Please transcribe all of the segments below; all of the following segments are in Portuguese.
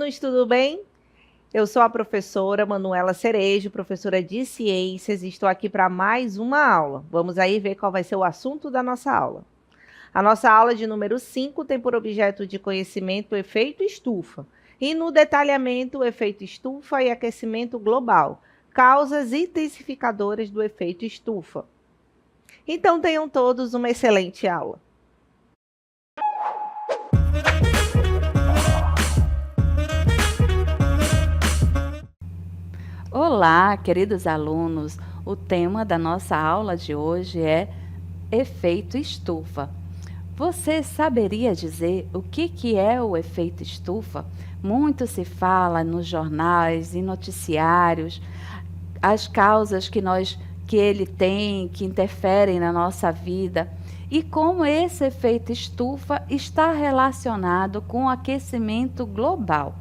alunos, tudo bem? Eu sou a professora Manuela Cerejo, professora de Ciências, e estou aqui para mais uma aula. Vamos aí ver qual vai ser o assunto da nossa aula. A nossa aula de número 5 tem por objeto de conhecimento o efeito estufa, e no detalhamento o efeito estufa e aquecimento global, causas intensificadoras do efeito estufa. Então tenham todos uma excelente aula. Olá, queridos alunos! O tema da nossa aula de hoje é efeito estufa. Você saberia dizer o que é o efeito estufa? Muito se fala nos jornais e noticiários, as causas que ele tem, que interferem na nossa vida, e como esse efeito estufa está relacionado com o aquecimento global.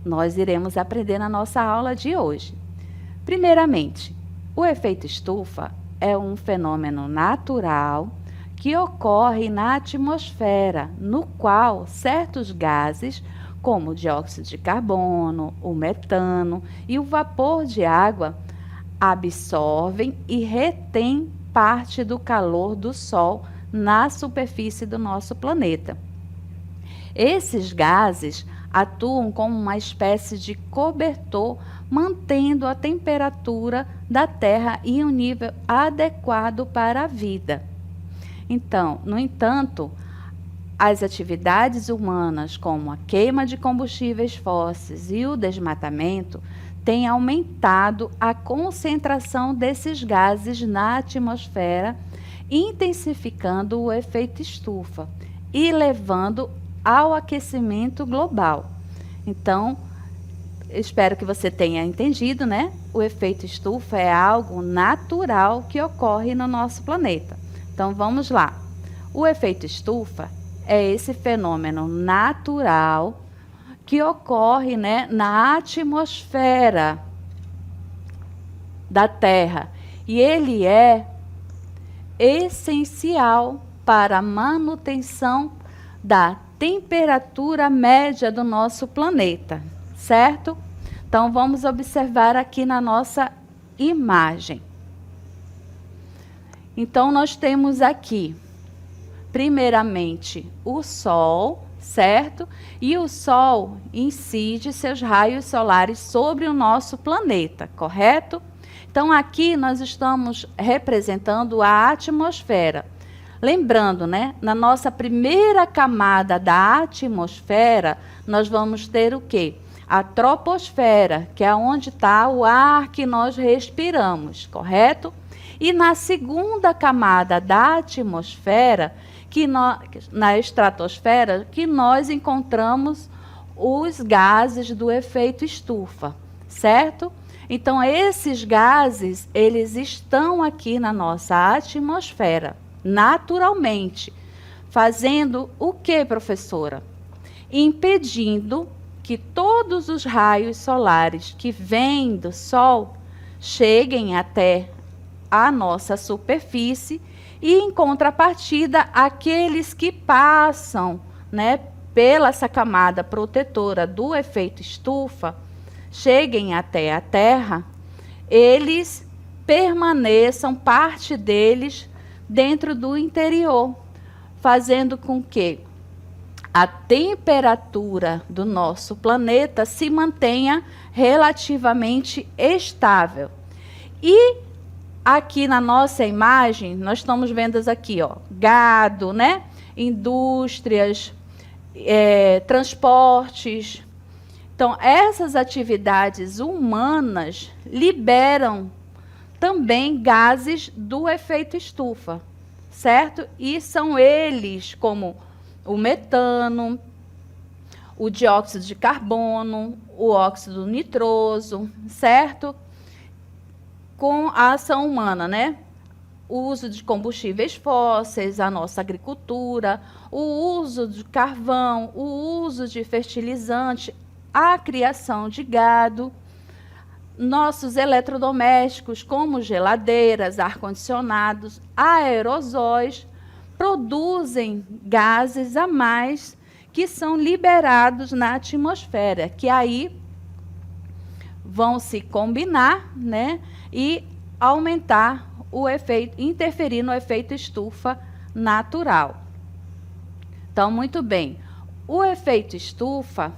Nós iremos aprender na nossa aula de hoje. Primeiramente, o efeito estufa é um fenômeno natural que ocorre na atmosfera, no qual certos gases, como o dióxido de carbono, o metano e o vapor de água, absorvem e retêm parte do calor do Sol na superfície do nosso planeta. Esses gases atuam como uma espécie de cobertor, mantendo a temperatura da Terra em um nível adequado para a vida. Então, no entanto, as atividades humanas, como a queima de combustíveis fósseis e o desmatamento, têm aumentado a concentração desses gases na atmosfera, intensificando o efeito estufa e levando ao aquecimento global. Então, espero que você tenha entendido, né? O efeito estufa é algo natural que ocorre no nosso planeta. Então, vamos lá. O efeito estufa é esse fenômeno natural que ocorre, né, na atmosfera da Terra. E ele é essencial para a manutenção da temperatura média do nosso planeta, certo? Então, vamos observar aqui na nossa imagem. Então, nós temos aqui, primeiramente, o Sol, certo? E o Sol incide seus raios solares sobre o nosso planeta, correto? Então, aqui nós estamos representando a atmosfera. Lembrando, né, na nossa primeira camada da atmosfera, nós vamos ter o quê? A troposfera, que é onde está o ar que nós respiramos, correto? E na segunda camada da atmosfera, na estratosfera, que nós encontramos os gases do efeito estufa, certo? Então, esses gases, eles estão aqui na nossa atmosfera, naturalmente, fazendo o que, professora? Impedindo que todos os raios solares que vêm do Sol cheguem até a nossa superfície e, em contrapartida, aqueles que passam, né, pela essa camada protetora do efeito estufa, cheguem até a Terra, eles permaneçam, parte deles, dentro do interior, fazendo com que a temperatura do nosso planeta se mantenha relativamente estável. E aqui na nossa imagem, nós estamos vendo aqui, ó, gado, né? Indústrias, transportes. Então, essas atividades humanas liberam também gases do efeito estufa, certo? E são eles como o metano, o dióxido de carbono, o óxido nitroso, certo? Com a ação humana, né? O uso de combustíveis fósseis, a nossa agricultura, o uso de carvão, o uso de fertilizante, a criação de gado, nossos eletrodomésticos, como geladeiras, ar-condicionados, aerosóis, produzem gases a mais que são liberados na atmosfera, que aí vão se combinar, né, e aumentar o efeito, interferir no efeito estufa natural. Então, muito bem, o efeito estufa,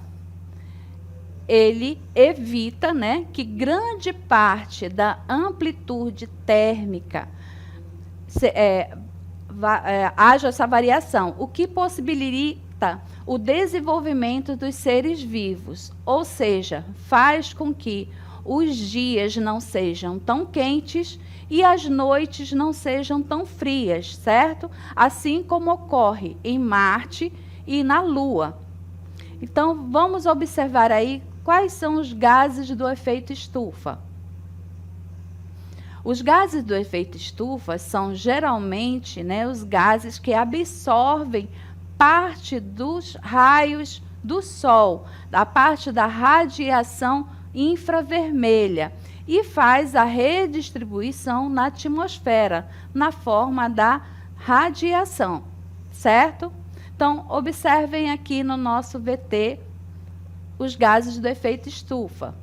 ele evita, né, que grande parte da amplitude térmica haja essa variação, o que possibilita o desenvolvimento dos seres vivos, ou seja, faz com que os dias não sejam tão quentes e as noites não sejam tão frias, certo? Assim como ocorre em Marte e na Lua. Então, vamos observar aí quais são os gases do efeito estufa. Os gases do efeito estufa são geralmente, né, os gases que absorvem parte dos raios do Sol, da parte da radiação infravermelha, e faz a redistribuição na atmosfera, na forma da radiação, certo? Então, observem aqui no nosso VT os gases do efeito estufa.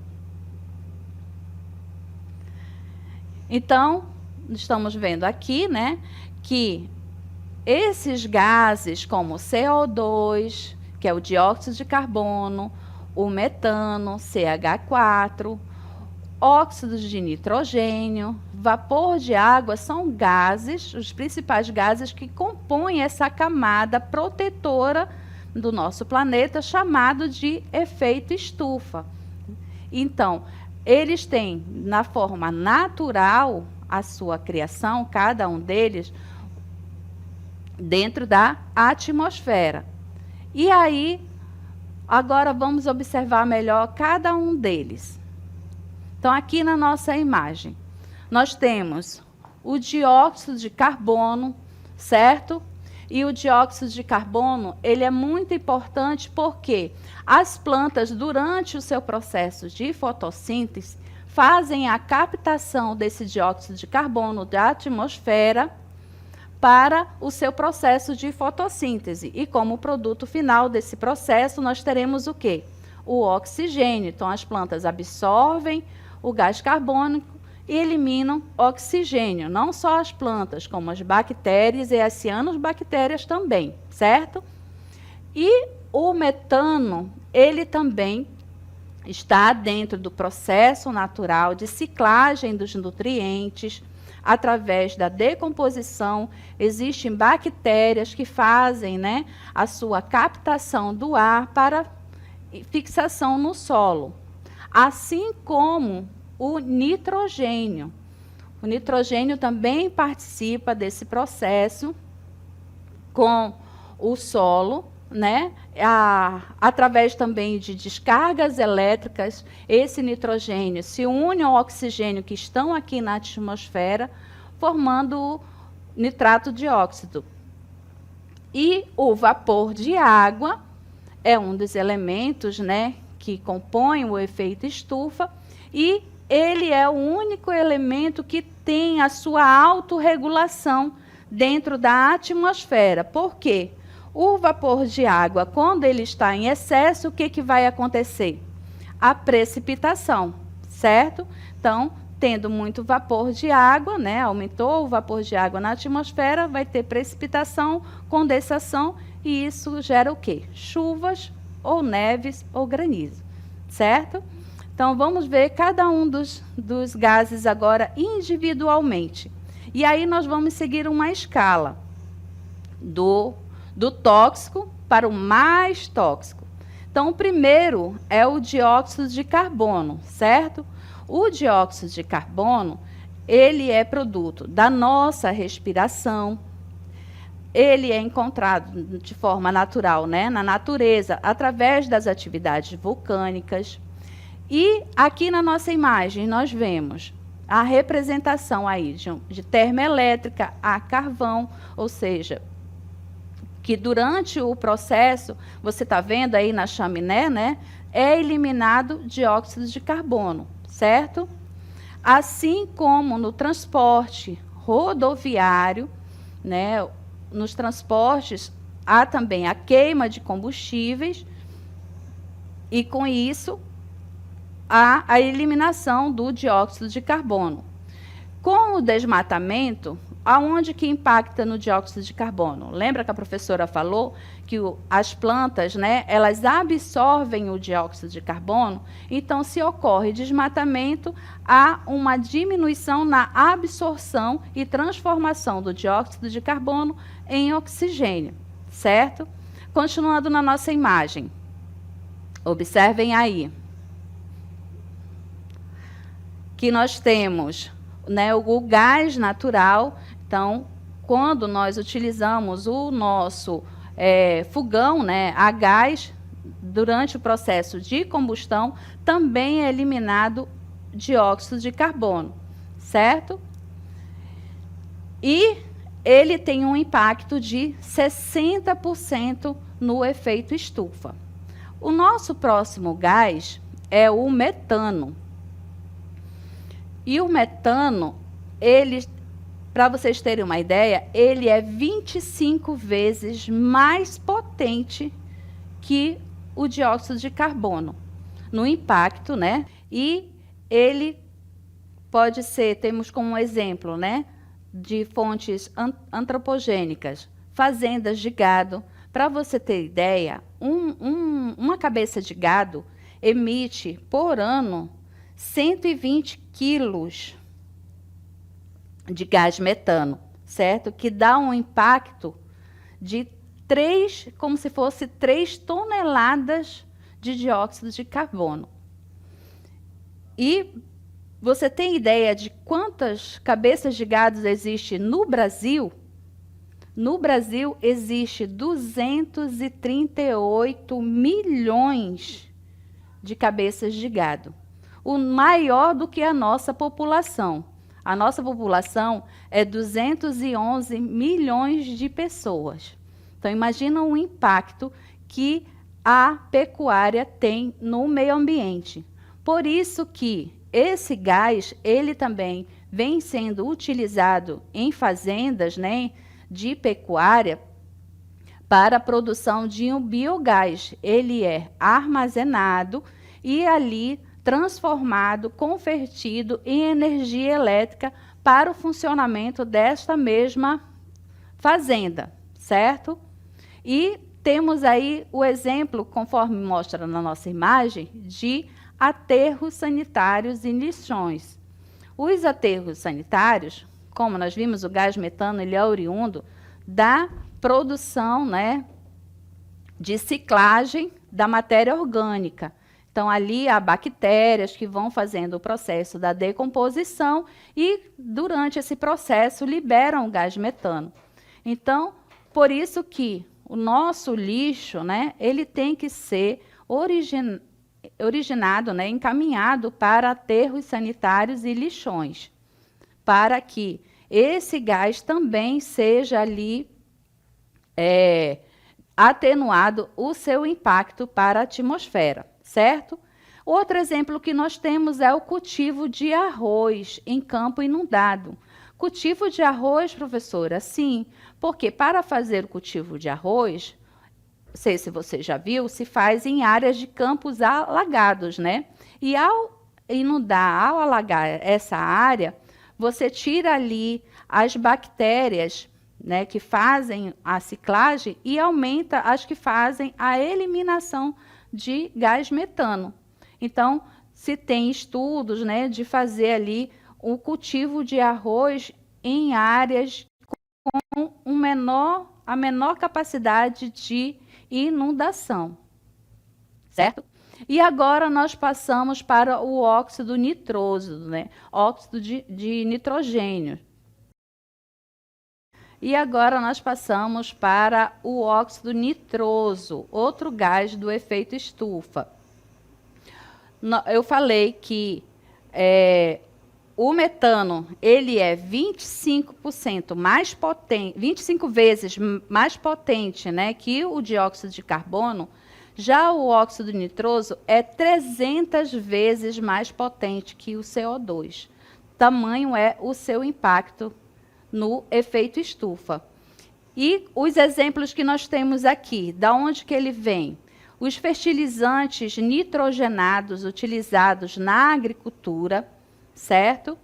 Então, estamos vendo aqui, né, que esses gases, como o CO2, que é o dióxido de carbono, o metano, CH4, óxidos de nitrogênio, vapor de água, são gases, os principais gases que compõem essa camada protetora do nosso planeta, chamado de efeito estufa. Então, eles têm, na forma natural, a sua criação, cada um deles, dentro da atmosfera. E aí, agora vamos observar melhor cada um deles. Então, aqui na nossa imagem, nós temos o dióxido de carbono, certo? E o dióxido de carbono, ele é muito importante porque as plantas, durante o seu processo de fotossíntese, fazem a captação desse dióxido de carbono da atmosfera para o seu processo de fotossíntese. E como produto final desse processo, nós teremos o quê? O oxigênio. Então, as plantas absorvem o gás carbônico e eliminam oxigênio. Não só as plantas, como as bactérias e as cianobactérias também, certo? E o metano, ele também está dentro do processo natural de ciclagem dos nutrientes. Através da decomposição, existem bactérias que fazem, né, a sua captação do ar para fixação no solo. Assim como o nitrogênio. O nitrogênio também participa desse processo com o solo, né? Através também de descargas elétricas, esse nitrogênio se une ao oxigênio que estão aqui na atmosfera, formando o nitrato de óxido. E o vapor de água é um dos elementos, né, que compõem o efeito estufa, e ele é o único elemento que tem a sua autorregulação dentro da atmosfera. Por quê? O vapor de água, quando ele está em excesso, o que vai acontecer? A precipitação, certo? Então, tendo muito vapor de água, né, aumentou o vapor de água na atmosfera, vai ter precipitação, condensação, e isso gera o quê? Chuvas, ou neves, ou granizo, certo? Então, vamos ver cada um dos gases agora individualmente. E aí nós vamos seguir uma escala do tóxico para o mais tóxico. Então, o primeiro é o dióxido de carbono, certo? O dióxido de carbono, ele é produto da nossa respiração. Ele é encontrado de forma natural, né, na natureza, através das atividades vulcânicas. E aqui na nossa imagem nós vemos a representação aí de termoelétrica a carvão, ou seja, que durante o processo, você está vendo aí na chaminé, né, é eliminado dióxido de carbono, certo? Assim como no transporte rodoviário, né, nos transportes, há também a queima de combustíveis e, com isso, há a eliminação do dióxido de carbono. Com o desmatamento, aonde que impacta no dióxido de carbono? Lembra que a professora falou que as plantas, né, elas absorvem o dióxido de carbono? Então, se ocorre desmatamento, há uma diminuição na absorção e transformação do dióxido de carbono em oxigênio, certo? Continuando na nossa imagem. Observem aí que nós temos, né, o gás natural. Então, quando nós utilizamos o nosso fogão, né, a gás, durante o processo de combustão, também é eliminado dióxido de carbono, certo? E ele tem um impacto de 60% no efeito estufa. O nosso próximo gás é o metano. E o metano, para vocês terem uma ideia, ele é 25 vezes mais potente que o dióxido de carbono no impacto, né? E ele pode ser, temos como um exemplo, né, de fontes antropogênicas, fazendas de gado. Para você ter ideia, uma cabeça de gado emite por ano 120 quilos de gás metano, certo? Que dá um impacto de como se fosse 3 toneladas de dióxido de carbono. E você tem ideia de quantas cabeças de gado existem no Brasil? No Brasil, existe 238 milhões de cabeças de gado. O maior do que a nossa população. A nossa população é 211 milhões de pessoas. Então, imagina o impacto que a pecuária tem no meio ambiente. Por isso que esse gás, ele também vem sendo utilizado em fazendas, né, de pecuária para a produção de um biogás. Ele é armazenado e ali transformado, convertido em energia elétrica para o funcionamento desta mesma fazenda, certo? E temos aí o exemplo, conforme mostra na nossa imagem, de aterros sanitários e lixões. Os aterros sanitários, como nós vimos, o gás metano, ele é oriundo da produção, né, de ciclagem da matéria orgânica. Então, ali há bactérias que vão fazendo o processo da decomposição e, durante esse processo, liberam o gás metano. Então, por isso que o nosso lixo, né, ele tem que ser originado, né, encaminhado para aterros sanitários e lixões, para que esse gás também seja ali atenuado o seu impacto para a atmosfera, certo? Outro exemplo que nós temos é o cultivo de arroz em campo inundado. Cultivo de arroz, professora? Sim, porque para fazer o cultivo de arroz, não sei se você já viu, se faz em áreas de campos alagados, né? E ao inundar, ao alagar essa área, você tira ali as bactérias, né, que fazem a ciclagem e aumenta as que fazem a eliminação de gás metano. Então, se tem estudos, né, de fazer ali o cultivo de arroz em áreas com a menor capacidade de inundação, certo? E agora nós passamos para o óxido nitroso, né? Óxido de nitrogênio. E agora nós passamos para o óxido nitroso, outro gás do efeito estufa. Eu falei que o metano, ele é 25% mais potente, 25 vezes mais potente, né, que o dióxido de carbono. Já o óxido nitroso é 300 vezes mais potente que o CO2. Tamanho é o seu impacto no efeito estufa. E os exemplos que nós temos aqui, da onde que ele vem? Os fertilizantes nitrogenados utilizados na agricultura, certo?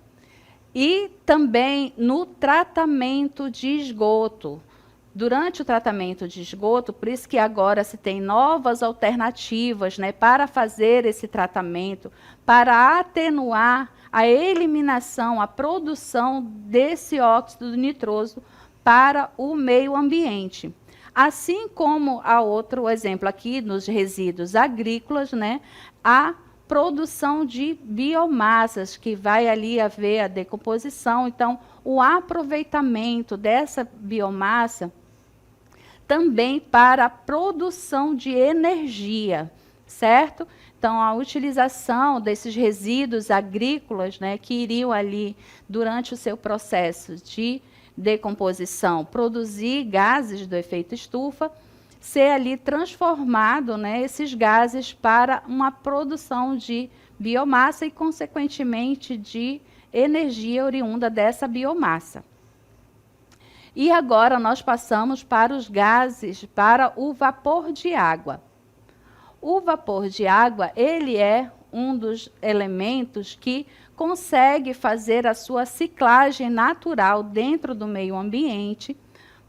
E também no tratamento de esgoto. Durante o tratamento de esgoto, por isso que agora se tem novas alternativas, né, para fazer esse tratamento, para atenuar a eliminação, a produção desse óxido nitroso para o meio ambiente. Assim como a outro exemplo aqui, nos resíduos agrícolas, né, a produção de biomassas, que vai ali haver a decomposição. Então, o aproveitamento dessa biomassa também para a produção de energia, certo? Então, a utilização desses resíduos agrícolas, né, que iriam ali, durante o seu processo de decomposição, produzir gases do efeito estufa, ser ali transformado, né, esses gases para uma produção de biomassa e, consequentemente, de energia oriunda dessa biomassa. E agora nós passamos para os gases, para o vapor de água. O vapor de água, ele é um dos elementos que consegue fazer a sua ciclagem natural dentro do meio ambiente.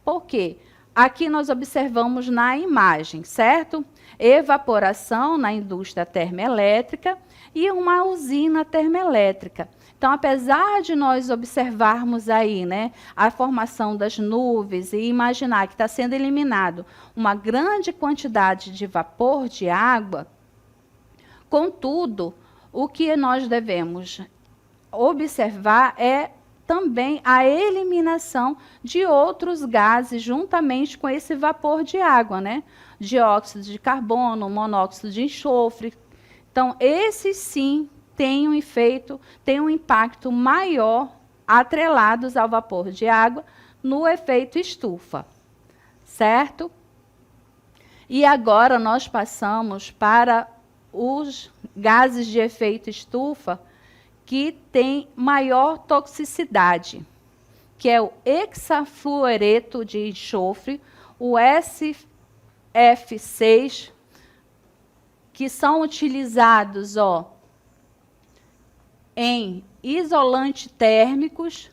Por quê? Aqui nós observamos na imagem, certo? Evaporação na indústria termoelétrica e uma usina termoelétrica. Então, apesar de nós observarmos aí, né, a formação das nuvens e imaginar que está sendo eliminado uma grande quantidade de vapor de água, contudo, o que nós devemos observar é também a eliminação de outros gases juntamente com esse vapor de água, né? Dióxido de carbono, monóxido de enxofre. Então, esses sim têm um impacto maior atrelados ao vapor de água no efeito estufa, certo? E agora nós passamos para os gases de efeito estufa que têm maior toxicidade, que é o hexafluoreto de enxofre, o SF6, que são utilizados, em isolantes térmicos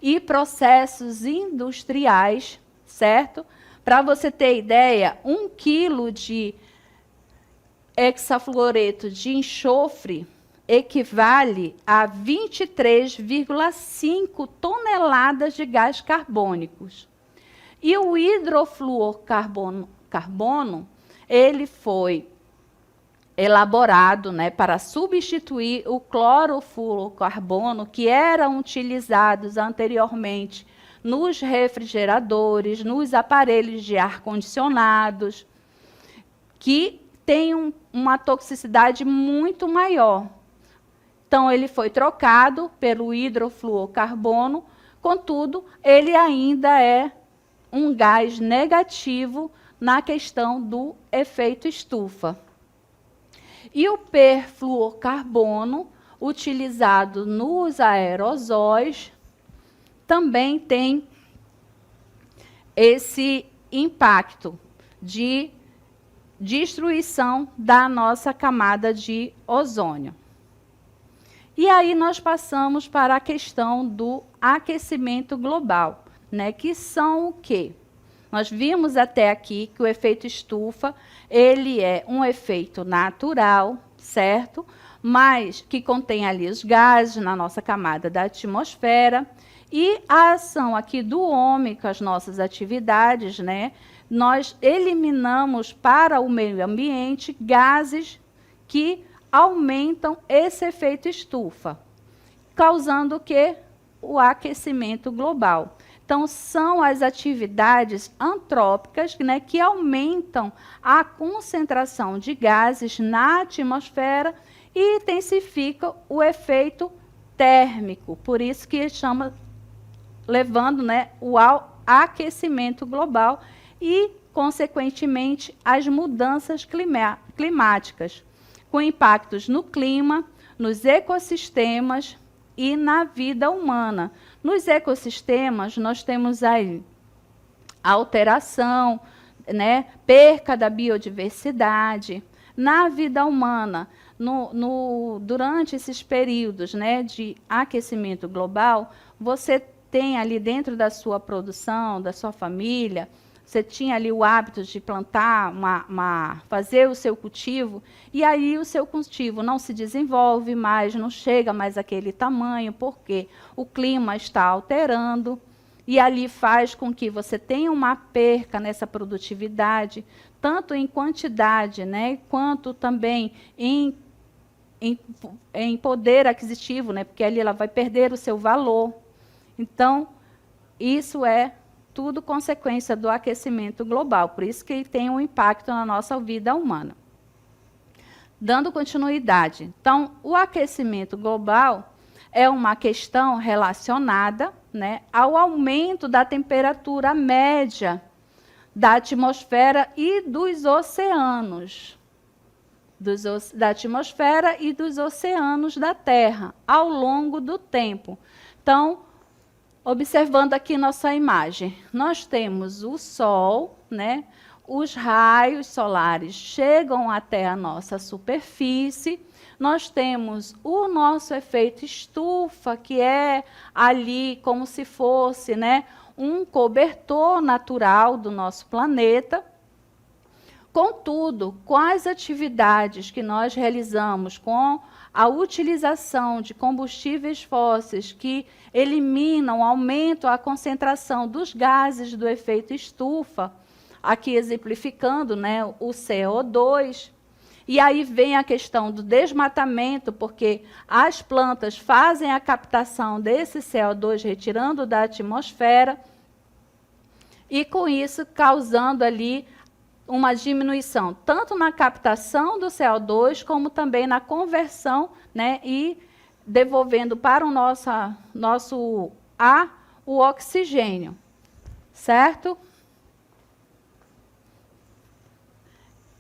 e processos industriais, certo? Para você ter ideia, 1 quilo de hexafluoreto de enxofre equivale a 23,5 toneladas de gás carbônicos. E o hidrofluorcarbono, ele foi elaborado, né, para substituir o clorofluorcarbono, que eram utilizados anteriormente nos refrigeradores, nos aparelhos de ar-condicionados, que tem uma toxicidade muito maior. Então, ele foi trocado pelo hidrofluorcarbono, contudo, ele ainda é um gás negativo na questão do efeito estufa. E o perfluorcarbono, utilizado nos aerosóis, também tem esse impacto de destruição da nossa camada de ozônio. E aí nós passamos para a questão do aquecimento global, né, que são o quê? Nós vimos até aqui que o efeito estufa, ele é um efeito natural, certo? Mas que contém ali os gases na nossa camada da atmosfera. E a ação aqui do homem com as nossas atividades, né? Nós eliminamos para o meio ambiente gases que aumentam esse efeito estufa, causando o quê? O aquecimento global. Então, são as atividades antrópicas, né, que aumentam a concentração de gases na atmosfera e intensificam o efeito térmico. Por isso que chama, levando, né, o aquecimento global e, consequentemente, as mudanças climáticas, com impactos no clima, nos ecossistemas e na vida humana. Nos ecossistemas, nós temos aí alteração, né, perca da biodiversidade. Na vida humana, durante esses períodos, né, de aquecimento global, você tem ali dentro da sua produção, da sua família, você tinha ali o hábito de plantar, fazer o seu cultivo, e aí o seu cultivo não se desenvolve mais, não chega mais àquele tamanho, porque o clima está alterando, e ali faz com que você tenha uma perca nessa produtividade, tanto em quantidade, né, quanto também em poder aquisitivo, né, porque ali ela vai perder o seu valor. Então, isso é tudo consequência do aquecimento global, por isso que tem um impacto na nossa vida humana. Dando continuidade, então, o aquecimento global é uma questão relacionada, né, ao aumento da temperatura média da atmosfera e dos oceanos, da atmosfera e dos oceanos da Terra, ao longo do tempo. Então, observando aqui nossa imagem, nós temos o Sol, né? Os raios solares chegam até a nossa superfície, nós temos o nosso efeito estufa, que é ali como se fosse, né, um cobertor natural do nosso planeta. Contudo, com as atividades que nós realizamos, com a utilização de combustíveis fósseis que eliminam, aumentam a concentração dos gases do efeito estufa, aqui exemplificando, né, o CO2, e aí vem a questão do desmatamento, porque as plantas fazem a captação desse CO2, retirando da atmosfera, e com isso causando ali uma diminuição, tanto na captação do CO2, como também na conversão, né, e devolvendo para o nosso ar o oxigênio, certo?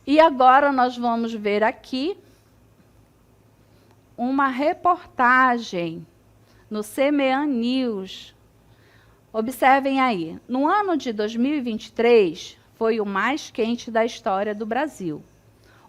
E agora nós vamos ver aqui uma reportagem no CMEA News. Observem aí, no ano de 2023, foi o mais quente da história do Brasil.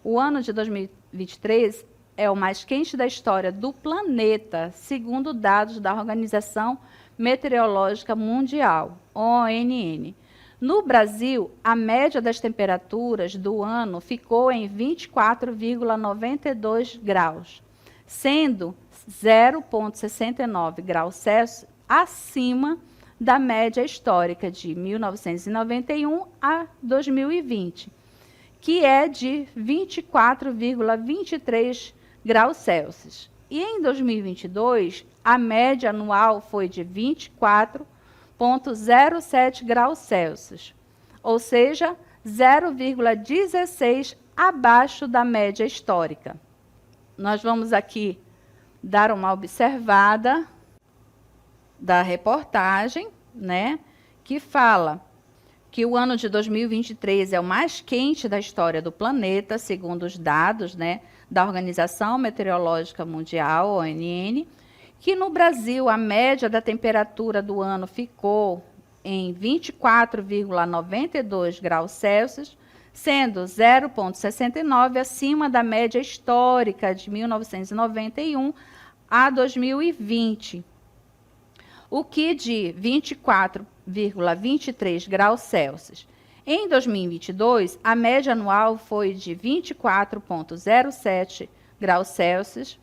O ano de 2023 é o mais quente da história do planeta, segundo dados da Organização Meteorológica Mundial, ONN. No Brasil, a média das temperaturas do ano ficou em 24,92 graus, sendo 0,69 graus Celsius acima da média histórica de 1991 a 2020, que é de 24,23 graus Celsius. E em 2022, a média anual foi de 24,07 graus Celsius, ou seja, 0,16 abaixo da média histórica. Nós vamos aqui dar uma observada da reportagem, né, que fala que o ano de 2023 é o mais quente da história do planeta, segundo os dados, né, da Organização Meteorológica Mundial, ONN, que no Brasil a média da temperatura do ano ficou em 24,92 graus Celsius, sendo 0,69 acima da média histórica de 1991 a 2020. O que de 24,23 graus Celsius. Em 2022, a média anual foi de 24,07 graus Celsius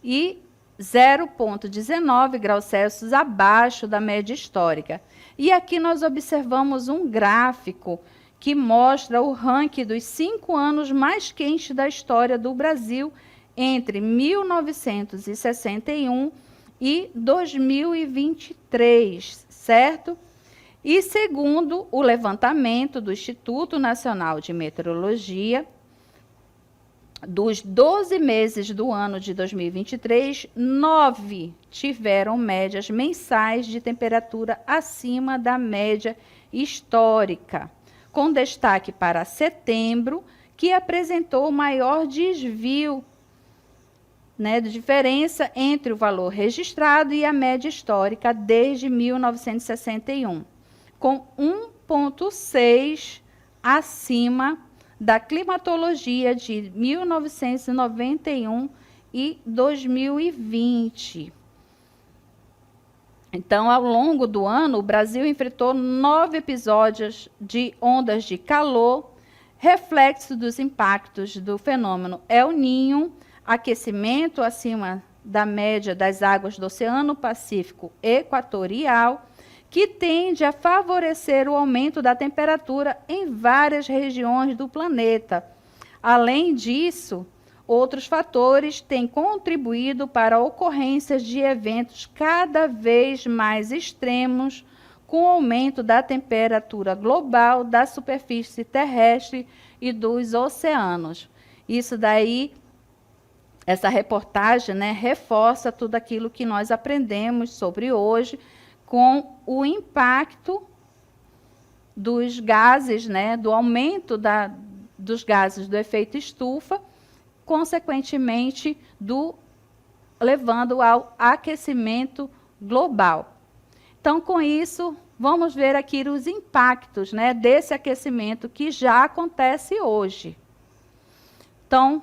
e 0,19 graus Celsius abaixo da média histórica. E aqui nós observamos um gráfico que mostra o ranking dos 5 anos mais quentes da história do Brasil entre 1961 e 2023, certo? E segundo o levantamento do Instituto Nacional de Meteorologia, dos 12 meses do ano de 2023, 9 tiveram médias mensais de temperatura acima da média histórica, com destaque para setembro, que apresentou o maior desvio, né, de diferença entre o valor registrado e a média histórica desde 1961, com 1,6 acima da climatologia de 1991 e 2020. Então, ao longo do ano, o Brasil enfrentou 9 episódios de ondas de calor, reflexo dos impactos do fenômeno El Niño, aquecimento acima da média das águas do Oceano Pacífico Equatorial, que tende a favorecer o aumento da temperatura em várias regiões do planeta. Além disso, outros fatores têm contribuído para ocorrências de eventos cada vez mais extremos, com o aumento da temperatura global da superfície terrestre e dos oceanos. Isso daí, essa reportagem, né, reforça tudo aquilo que nós aprendemos sobre hoje, com o impacto dos gases, né, do aumento dos gases do efeito estufa, consequentemente, levando ao aquecimento global. Então, com isso, vamos ver aqui os impactos, né, desse aquecimento que já acontece hoje. Então,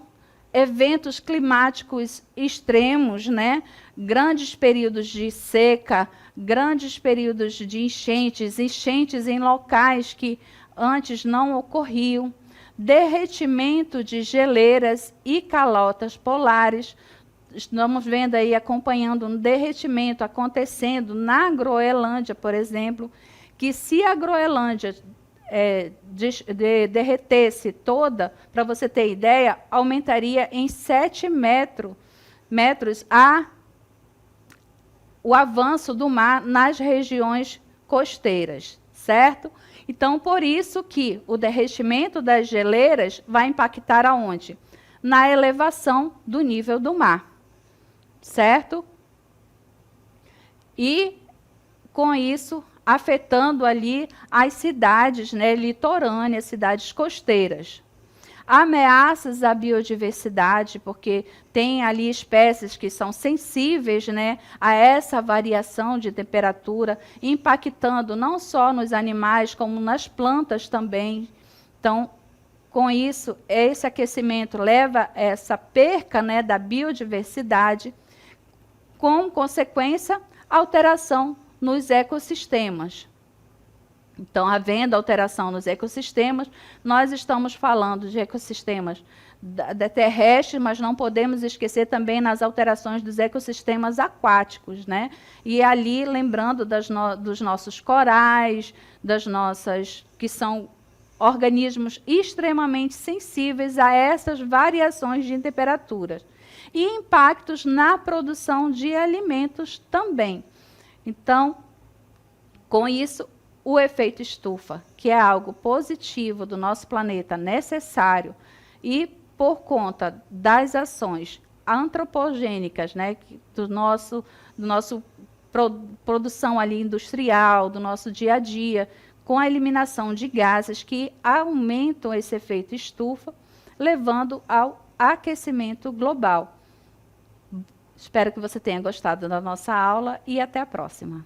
eventos climáticos extremos, né, grandes períodos de seca, grandes períodos de enchentes, enchentes em locais que antes não ocorriam, derretimento de geleiras e calotas polares. Estamos vendo aí, acompanhando um derretimento acontecendo na Groenlândia, por exemplo, que se a Groenlândia derretesse toda, para você ter ideia, aumentaria em 7 metros o avanço do mar nas regiões costeiras, certo? Então, por isso que o derretimento das geleiras vai impactar aonde? Na elevação do nível do mar, certo? E, com isso, afetando ali as cidades, né, litorâneas, cidades costeiras. Ameaças à biodiversidade, porque tem ali espécies que são sensíveis, né, a essa variação de temperatura, impactando não só nos animais, como nas plantas também. Então, com isso, esse aquecimento leva a essa perca, né, da biodiversidade, com consequência, alteração nos ecossistemas. Então, havendo alteração nos ecossistemas, nós estamos falando de ecossistemas terrestres, mas não podemos esquecer também nas alterações dos ecossistemas aquáticos, né? E ali, lembrando dos nossos corais, que são organismos extremamente sensíveis a essas variações de temperaturas. E impactos na produção de alimentos também. Então, com isso, o efeito estufa, que é algo positivo do nosso planeta, necessário, e por conta das ações antropogênicas, né, do nosso produção ali industrial, do nosso dia a dia, com a eliminação de gases que aumentam esse efeito estufa, levando ao aquecimento global. Espero que você tenha gostado da nossa aula e até a próxima.